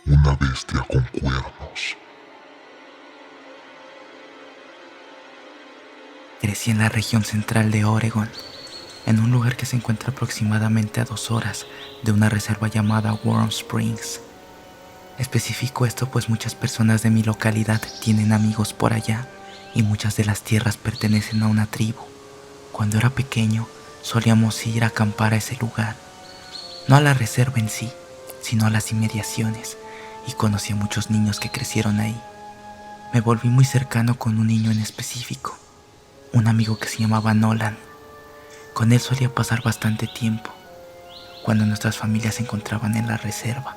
una bestia con cuernos. Crecí en la región central de Oregon, en un lugar que se encuentra aproximadamente a 2 horas de una reserva llamada Warm Springs. Especifico esto pues muchas personas de mi localidad tienen amigos por allá y muchas de las tierras pertenecen a una tribu. Cuando era pequeño solíamos ir a acampar a ese lugar, no a la reserva en sí, sino a las inmediaciones, y conocí a muchos niños que crecieron ahí. Me volví muy cercano con un niño en específico, un amigo que se llamaba Nolan. Con él solía pasar bastante tiempo, cuando nuestras familias se encontraban en la reserva.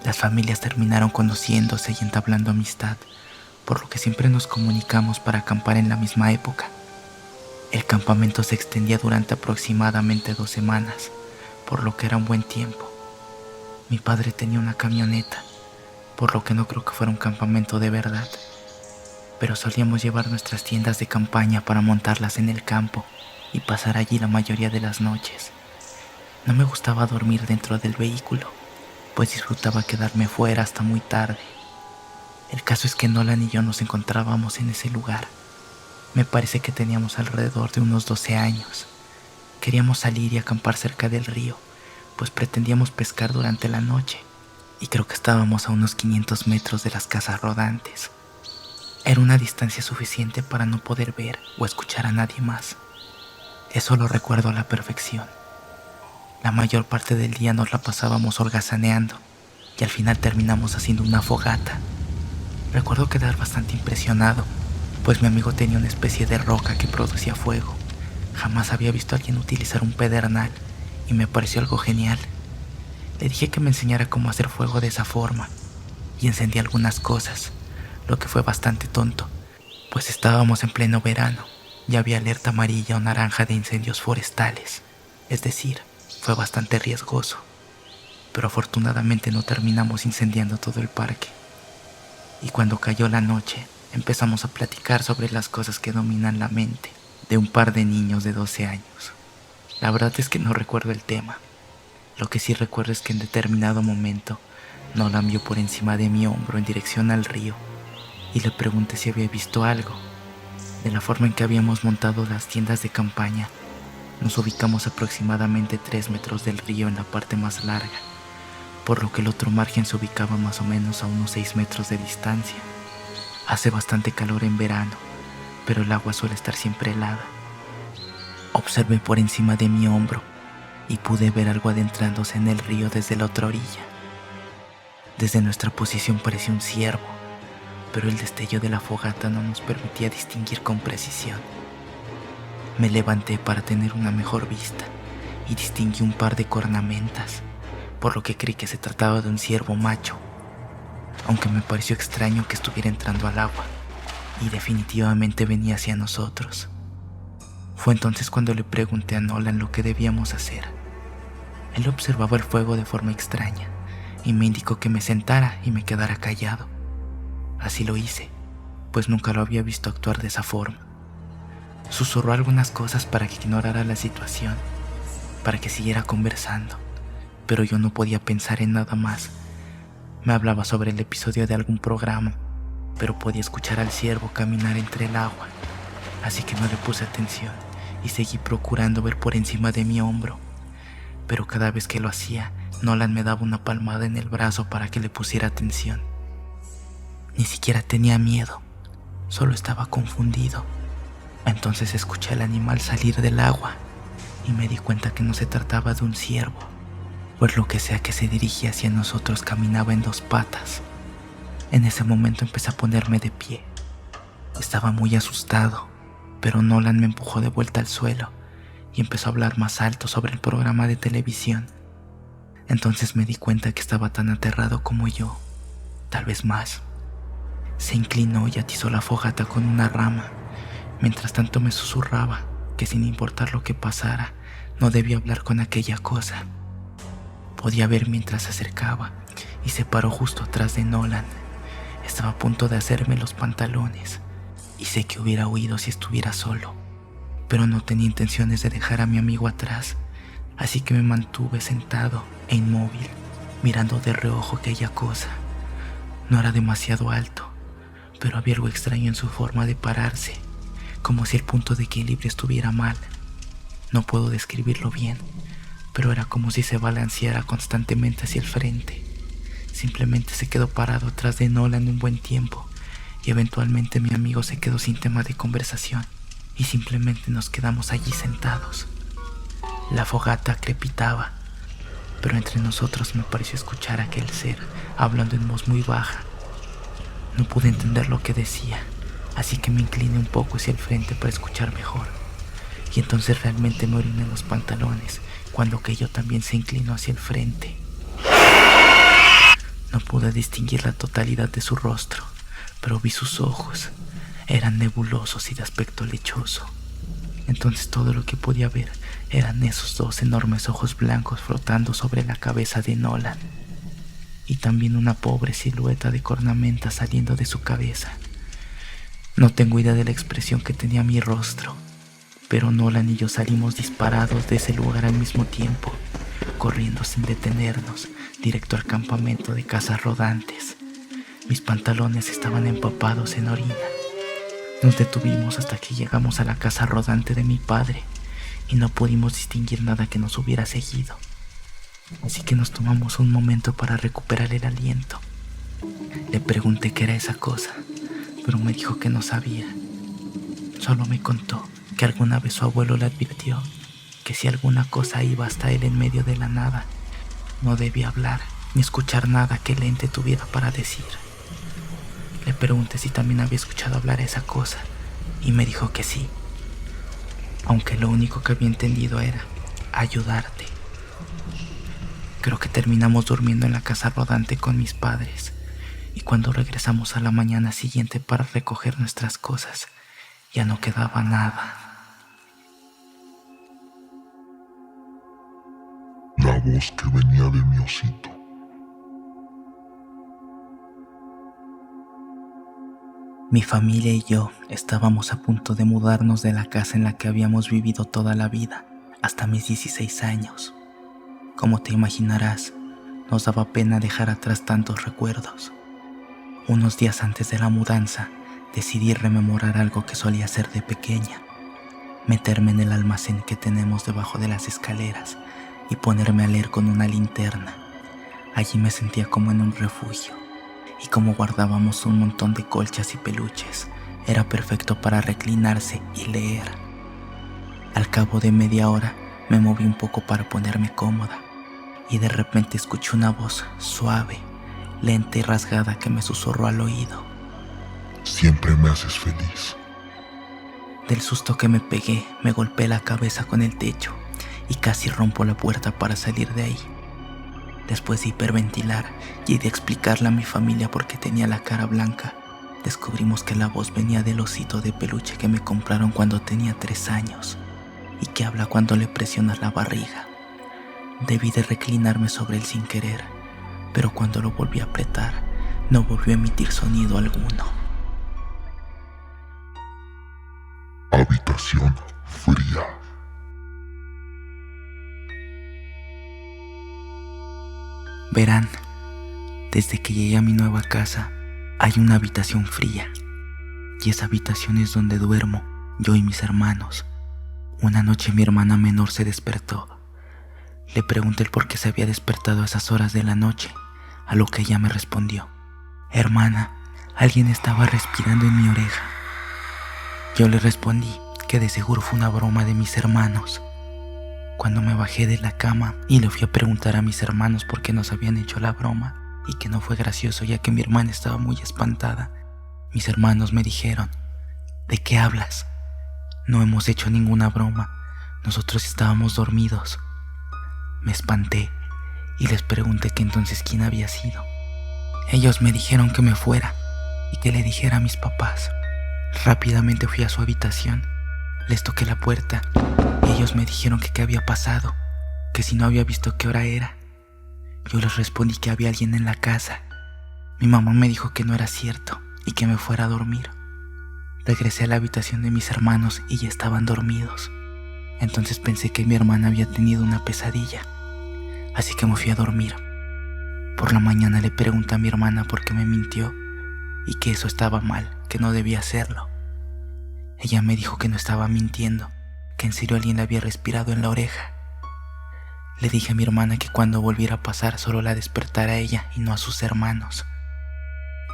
Las familias terminaron conociéndose y entablando amistad, por lo que siempre nos comunicamos para acampar en la misma época. El campamento se extendía durante aproximadamente 2 semanas, por lo que era un buen tiempo. Mi padre tenía una camioneta, por lo que no creo que fuera un campamento de verdad, pero solíamos llevar nuestras tiendas de campaña para montarlas en el campo y pasar allí la mayoría de las noches. No me gustaba dormir dentro del vehículo, pues disfrutaba quedarme fuera hasta muy tarde. El caso es que Nolan y yo nos encontrábamos en ese lugar. Me parece que teníamos alrededor de unos 12 años. Queríamos salir y acampar cerca del río, pues pretendíamos pescar durante la noche, y creo que estábamos a unos 500 metros de las casas rodantes. Era una distancia suficiente para no poder ver o escuchar a nadie más. Eso lo recuerdo a la perfección. La mayor parte del día nos la pasábamos holgazaneando y al final terminamos haciendo una fogata. Recuerdo quedar bastante impresionado, pues mi amigo tenía una especie de roca que producía fuego. Jamás había visto a alguien utilizar un pedernal y me pareció algo genial. Le dije que me enseñara cómo hacer fuego de esa forma y encendí algunas cosas, lo que fue bastante tonto, pues estábamos en pleno verano y había alerta amarilla o naranja de incendios forestales, es decir, fue bastante riesgoso, pero afortunadamente no terminamos incendiando todo el parque. Y cuando cayó la noche, empezamos a platicar sobre las cosas que dominan la mente de un par de niños de 12 años. La verdad es que no recuerdo el tema. Lo que sí recuerdo es que en determinado momento Nolan vio por encima de mi hombro en dirección al río y le pregunté si había visto algo. De la forma en que habíamos montado las tiendas de campaña, nos ubicamos aproximadamente 3 metros del río en la parte más larga, por lo que el otro margen se ubicaba más o menos a unos 6 metros de distancia. Hace bastante calor en verano, pero el agua suele estar siempre helada. Observé por encima de mi hombro y pude ver algo adentrándose en el río desde la otra orilla. Desde nuestra posición parecía un ciervo, pero el destello de la fogata no nos permitía distinguir con precisión. Me levanté para tener una mejor vista y distinguí un par de cornamentas, por lo que creí que se trataba de un ciervo macho, aunque me pareció extraño que estuviera entrando al agua y definitivamente venía hacia nosotros. Fue entonces cuando le pregunté a Nolan lo que debíamos hacer. Él observaba el fuego de forma extraña y me indicó que me sentara y me quedara callado. Así lo hice, pues nunca lo había visto actuar de esa forma. Susurró algunas cosas para que ignorara la situación, para que siguiera conversando, pero yo no podía pensar en nada más. Me hablaba sobre el episodio de algún programa, pero podía escuchar al ciervo caminar entre el agua, así que no le puse atención y seguí procurando ver por encima de mi hombro. Pero cada vez que lo hacía, Nolan me daba una palmada en el brazo para que le pusiera atención. Ni siquiera tenía miedo, solo estaba confundido. Entonces escuché al animal salir del agua y me di cuenta que no se trataba de un ciervo, pues lo que sea que se dirigía hacia nosotros caminaba en 2 patas. En ese momento empecé a ponerme de pie. Estaba muy asustado, pero Nolan me empujó de vuelta al suelo y empezó a hablar más alto sobre el programa de televisión. Entonces me di cuenta que estaba tan aterrado como yo, tal vez más. Se inclinó y atizó la fogata con una rama. Mientras tanto me susurraba que sin importar lo que pasara, no debía hablar con aquella cosa. Podía ver mientras se acercaba y se paró justo atrás de Nolan. Estaba a punto de hacerme los pantalones y sé que hubiera huido si estuviera solo, pero no tenía intenciones de dejar a mi amigo atrás, así que me mantuve sentado e inmóvil, mirando de reojo aquella cosa. No era demasiado alto, pero había algo extraño en su forma de pararse, como si el punto de equilibrio estuviera mal. No puedo describirlo bien, pero era como si se balanceara constantemente hacia el frente. Simplemente se quedó parado atrás de Nolan un buen tiempo, y eventualmente mi amigo se quedó sin tema de conversación, y simplemente nos quedamos allí sentados. La fogata crepitaba, pero entre nosotros me pareció escuchar a aquel ser hablando en voz muy baja. No pude entender lo que decía, así que me incliné un poco hacia el frente para escuchar mejor. Y entonces realmente me oriné en los pantalones, cuando aquello también se inclinó hacia el frente. No pude distinguir la totalidad de su rostro, pero vi sus ojos. Eran nebulosos y de aspecto lechoso. Entonces todo lo que podía ver eran esos dos enormes ojos blancos flotando sobre la cabeza de Nolan, y también una pobre silueta de cornamenta saliendo de su cabeza. No tengo idea de la expresión que tenía mi rostro, pero Nolan y yo salimos disparados de ese lugar al mismo tiempo, corriendo sin detenernos, directo al campamento de casas rodantes. Mis pantalones estaban empapados en orina. Nos detuvimos hasta que llegamos a la casa rodante de mi padre y no pudimos distinguir nada que nos hubiera seguido. Así que nos tomamos un momento para recuperar el aliento. Le pregunté qué era esa cosa, pero me dijo que no sabía. Solo me contó que alguna vez su abuelo le advirtió que si alguna cosa iba hasta él en medio de la nada, no debía hablar ni escuchar nada que el ente tuviera para decir. Le pregunté si también había escuchado hablar a esa cosa y me dijo que sí, aunque lo único que había entendido era ayudarte. Creo que terminamos durmiendo en la casa rodante con mis padres, y cuando regresamos a la mañana siguiente para recoger nuestras cosas, ya no quedaba nada. La voz que venía de mi osito. Mi familia y yo estábamos a punto de mudarnos de la casa en la que habíamos vivido toda la vida, hasta mis 16 años. Como te imaginarás, nos daba pena dejar atrás tantos recuerdos. Unos días antes de la mudanza, decidí rememorar algo que solía hacer de pequeña: meterme en el almacén que tenemos debajo de las escaleras y ponerme a leer con una linterna. Allí me sentía como en un refugio, y como guardábamos un montón de colchas y peluches, era perfecto para reclinarse y leer. Al cabo de media hora me moví un poco para ponerme cómoda, y de repente escuché una voz suave, lenta y rasgada que me susurró al oído: Siempre me haces feliz. Del susto que me pegué, me golpeé la cabeza con el techo y casi rompo la puerta para salir de ahí. Después de hiperventilar y de explicarle a mi familia por qué tenía la cara blanca, descubrimos que la voz venía del osito de peluche que me compraron cuando tenía 3 años y que habla cuando le presionas la barriga. Debí de reclinarme sobre él sin querer, pero cuando lo volví a apretar, no volvió a emitir sonido alguno. Habitación fría. Verán, desde que llegué a mi nueva casa, hay una habitación fría. Y esa habitación es donde duermo, yo y mis hermanos. Una noche mi hermana menor se despertó. Le pregunté el por qué se había despertado a esas horas de la noche, a lo que ella me respondió: Hermana, alguien estaba respirando en mi oreja. Yo le respondí que de seguro fue una broma de mis hermanos. Cuando me bajé de la cama y le fui a preguntar a mis hermanos por qué nos habían hecho la broma y que no fue gracioso ya que mi hermana estaba muy espantada, mis hermanos me dijeron: ¿de qué hablas? No hemos hecho ninguna broma, nosotros estábamos dormidos. Me espanté y les pregunté que entonces quién había sido. Ellos me dijeron que me fuera y que le dijera a mis papás. Rápidamente fui a su habitación, les toqué la puerta y ellos me dijeron que qué había pasado, que si no había visto qué hora era. Yo les respondí que había alguien en la casa. Mi mamá me dijo que no era cierto y que me fuera a dormir. Regresé a la habitación de mis hermanos y ya estaban dormidos. Entonces pensé que mi hermana había tenido una pesadilla, así que me fui a dormir. Por la mañana le pregunté a mi hermana por qué me mintió y que eso estaba mal, que no debía hacerlo. Ella me dijo que no estaba mintiendo, que en serio alguien le había respirado en la oreja. Le dije a mi hermana que cuando volviera a pasar solo la despertara a ella y no a sus hermanos.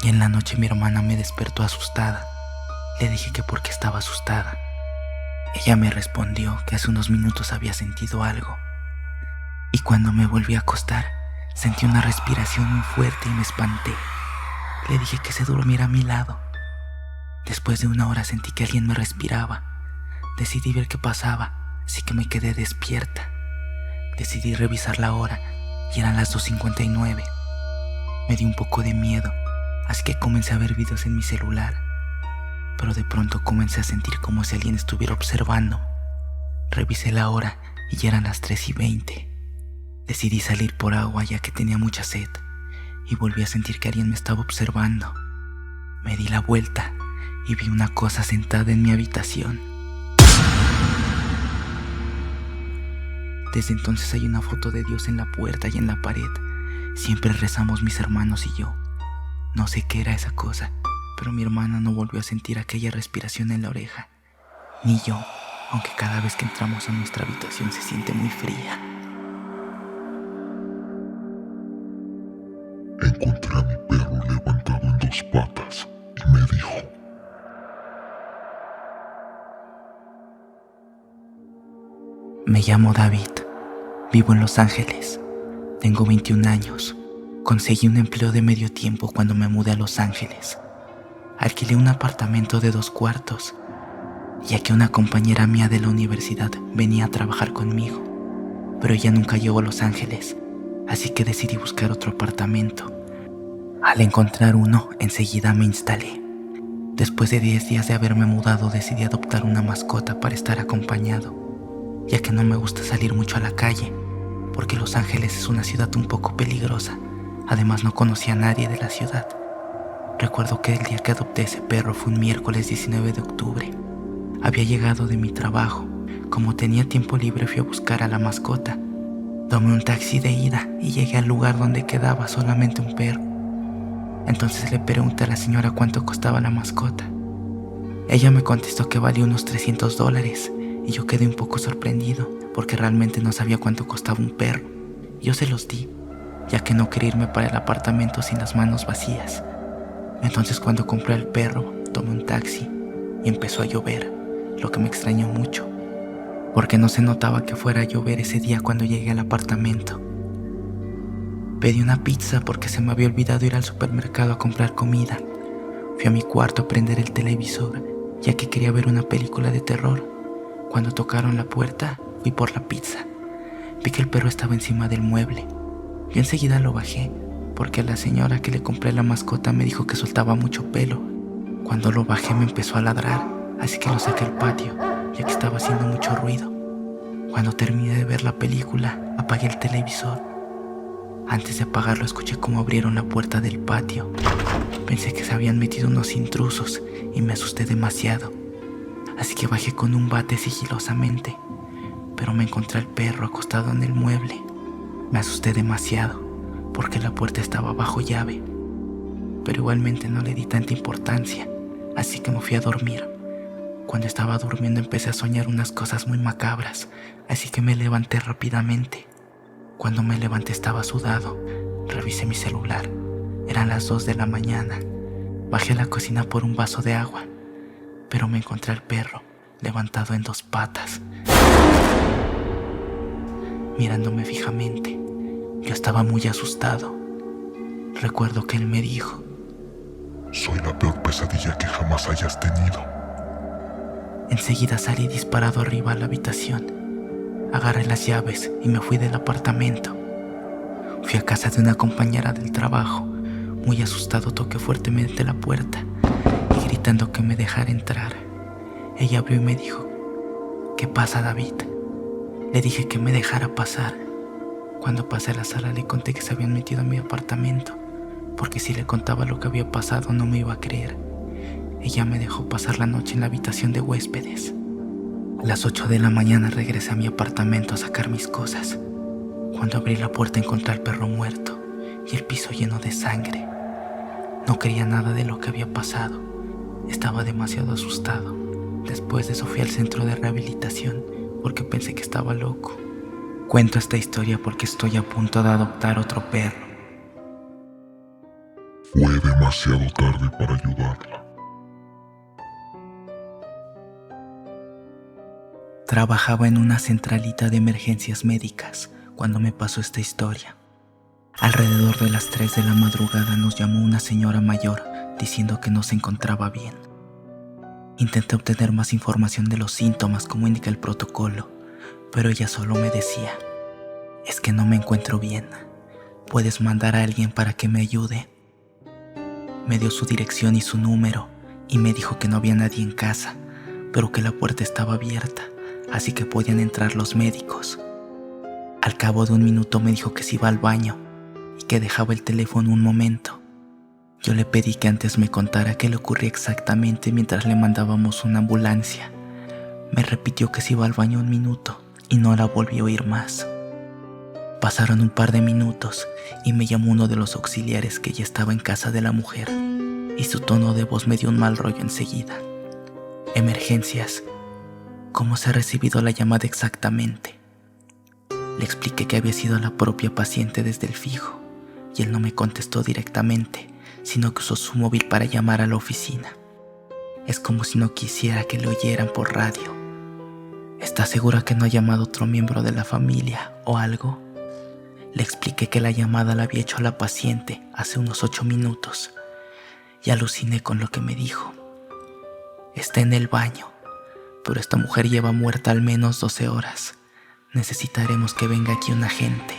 Y en la noche mi hermana me despertó asustada. Le dije que por qué estaba asustada. Ella me respondió que hace unos minutos había sentido algo. Y cuando me volví a acostar, sentí una respiración muy fuerte y me espanté. Le dije que se durmiera a mi lado. Después de una hora sentí que alguien me respiraba. Decidí ver qué pasaba, así que me quedé despierta. Decidí revisar la hora y eran las 2:59. Me dio un poco de miedo, así que comencé a ver videos en mi celular. Pero de pronto comencé a sentir como si alguien estuviera observando. Revisé la hora y ya eran las 3:20. Decidí salir por agua ya que tenía mucha sed y volví a sentir que alguien me estaba observando. Me di la vuelta y vi una cosa sentada en mi habitación. Desde entonces hay una foto de Dios en la puerta y en la pared. Siempre rezamos mis hermanos y yo. No sé qué era esa cosa, pero mi hermana no volvió a sentir aquella respiración en la oreja. Ni yo, aunque cada vez que entramos a nuestra habitación se siente muy fría. Encontré a mi perro levantado en 2 patas y me dijo: Me llamo David, vivo en Los Ángeles, tengo 21 años, conseguí un empleo de medio tiempo cuando me mudé a Los Ángeles. Alquilé un apartamento de 2 cuartos, ya que una compañera mía de la universidad venía a trabajar conmigo, pero ella nunca llegó a Los Ángeles, así que decidí buscar otro apartamento. Al encontrar uno, enseguida me instalé. Después de 10 días de haberme mudado, decidí adoptar una mascota para estar acompañado, ya que no me gusta salir mucho a la calle, porque Los Ángeles es una ciudad un poco peligrosa. Además, no conocía a nadie de la ciudad. Recuerdo que el día que adopté ese perro fue un miércoles 19 de octubre. Había llegado de mi trabajo. Como tenía tiempo libre, fui a buscar a la mascota. Tomé un taxi de ida y llegué al lugar donde quedaba solamente un perro. Entonces le pregunté a la señora cuánto costaba la mascota. Ella me contestó que valía unos $300 y yo quedé un poco sorprendido porque realmente no sabía cuánto costaba un perro. Yo se los di, ya que no quería irme para el apartamento sin las manos vacías. Entonces cuando compré el perro, tomé un taxi y empezó a llover, lo que me extrañó mucho, porque no se notaba que fuera a llover ese día cuando llegué al apartamento. Pedí una pizza porque se me había olvidado ir al supermercado a comprar comida. Fui a mi cuarto a prender el televisor, ya que quería ver una película de terror. Cuando tocaron la puerta, fui por la pizza. Vi que el perro estaba encima del mueble. Yo enseguida lo bajé, porque la señora que le compré la mascota me dijo que soltaba mucho pelo. Cuando lo bajé me empezó a ladrar, así que lo saqué al patio, ya que estaba haciendo mucho ruido. Cuando terminé de ver la película, apagué el televisor. Antes de apagarlo escuché cómo abrieron la puerta del patio. Pensé que se habían metido unos intrusos y me asusté demasiado. Así que bajé con un bate sigilosamente, pero me encontré al perro acostado en el mueble. Me asusté demasiado porque la puerta estaba bajo llave, pero igualmente no le di tanta importancia, así que me fui a dormir. Cuando estaba durmiendo empecé a soñar unas cosas muy macabras, así que me levanté rápidamente. Cuando me levanté estaba sudado. Revisé mi celular. Eran las 2 de la mañana. Bajé a la cocina por un vaso de agua, pero me encontré al perro levantado en 2 patas, mirándome fijamente. Yo estaba muy asustado. Recuerdo que él me dijo: soy la peor pesadilla que jamás hayas tenido. Enseguida salí disparado arriba a la habitación. Agarré las llaves y me fui del apartamento. Fui a casa de una compañera del trabajo. Muy asustado toqué fuertemente la puerta y gritando que me dejara entrar. Ella abrió y me dijo: ¿qué pasa, David? Le dije que me dejara pasar. Cuando pasé a la sala le conté que se habían metido a mi apartamento, porque si le contaba lo que había pasado no me iba a creer. Ella me dejó pasar la noche en la habitación de huéspedes. A las 8 de la mañana regresé a mi apartamento a sacar mis cosas. Cuando abrí la puerta encontré al perro muerto y el piso lleno de sangre. No creía nada de lo que había pasado. Estaba demasiado asustado. Después de eso fui al centro de rehabilitación porque pensé que estaba loco. Cuento esta historia porque estoy a punto de adoptar otro perro. Fue demasiado tarde para ayudarla. Trabajaba en una centralita de emergencias médicas cuando me pasó esta historia. Alrededor de las 3 de la madrugada nos llamó una señora mayor diciendo que no se encontraba bien. Intenté obtener más información de los síntomas como indica el protocolo, pero ella solo me decía: es que no me encuentro bien, ¿puedes mandar a alguien para que me ayude? Me dio su dirección y su número y me dijo que no había nadie en casa, pero que la puerta estaba abierta, así que podían entrar los médicos. Al cabo de un minuto me dijo que se iba al baño y que dejaba el teléfono un momento. Yo le pedí que antes me contara qué le ocurría exactamente mientras le mandábamos una ambulancia. Me repitió que se iba al baño un minuto y no la volví a oír más. Pasaron un par de minutos y me llamó uno de los auxiliares que ya estaba en casa de la mujer y su tono de voz me dio un mal rollo enseguida. Emergencias. ¿Cómo se ha recibido la llamada exactamente? Le expliqué que había sido la propia paciente desde el fijo y él no me contestó directamente, sino que usó su móvil para llamar a la oficina. Es como si no quisiera que le oyeran por radio. ¿Está segura que no ha llamado otro miembro de la familia o algo? Le expliqué que la llamada la había hecho la paciente hace unos 8 minutos y aluciné con lo que me dijo. Está en el baño, pero esta mujer lleva muerta al menos 12 horas. Necesitaremos que venga aquí un agente.